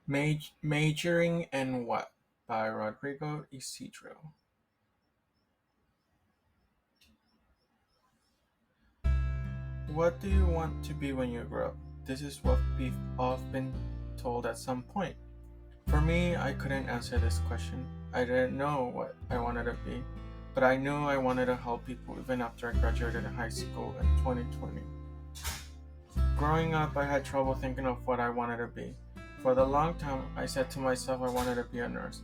Majoring in What by Rodrigo Isidro. What do you want to be when you grow up? This is what we've all been told at some point. For me, I couldn't answer this question. I didn't know what I wanted to be, but I knew I wanted to help people even after I graduated high school in 2020. Growing up, I had trouble thinking of what I wanted to be. For the long time, I said to myself I wanted to be a nurse,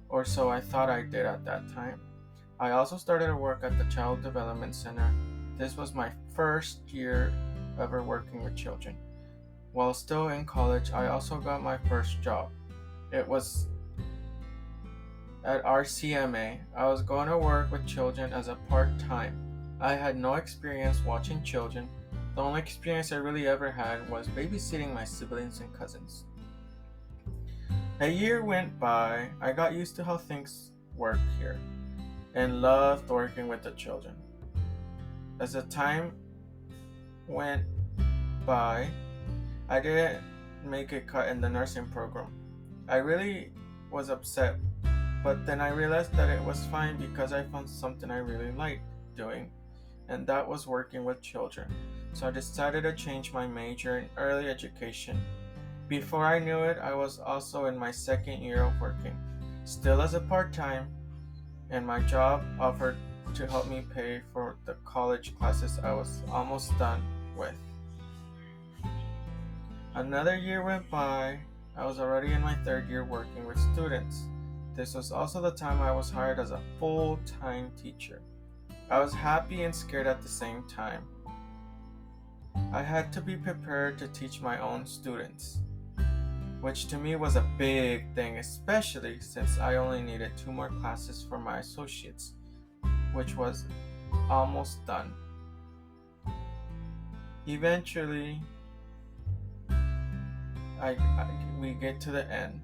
or so I thought I did at that time. I also started to work at the Child Development Center. This was my first year ever working with children. While still in college, I also got my first job. It was at RCMA. I was going to work with children as a part time. I had no experience watching children. The only experience I really ever had was babysitting my siblings and cousins. A year went by. I got used to how things work here and loved working with the children. As the time went by, I didn't make a cut in the nursing program. I really was upset, but then I realized that it was fine because I found something I really liked doing, and that was working with children. So I decided to change my major in early education. Before I knew it, I was also in my second year of working, still as a part time, and my job offered to help me pay for the college classes I was almost done with. Another year went by. I was already in my third year working with students. This was also the time I was hired as a full-time teacher. I was happy and scared at the same time. I had to be prepared to teach my own students, which to me was a big thing, especially since I only needed 2 more classes for my associates, which was almost done. Eventually, we get to the end.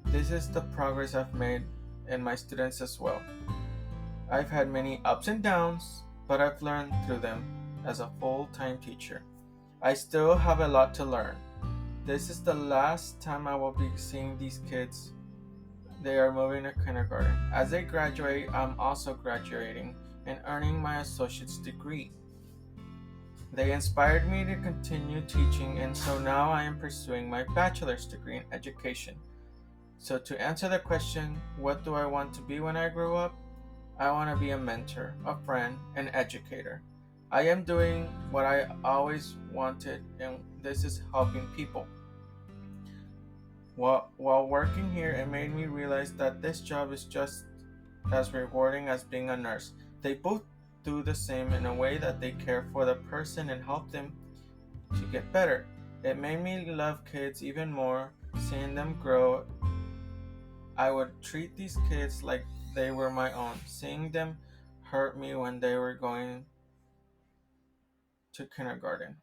This is the progress I've made in my students as well. I've had many ups and downs, but I've learned through them as a full-time teacher. I still have a lot to learn. This is the last time I will be seeing these kids. They are moving to kindergarten. As they graduate, I'm also graduating and earning my associate's degree. They inspired me to continue teaching, and so now I am pursuing my bachelor's degree in education. So to answer the question, what do I want to be when I grow up? I want to be a mentor, a friend, an educator. I am doing what I always wanted, and this is helping people. While working here, it made me realize that this job is just as rewarding as being a nurse. They both do the same in a way that they care for the person and help them to get better. It made me love kids even more, seeing them grow. I would treat these kids like they were my own. Seeing them hurt me when they were going to kindergarten.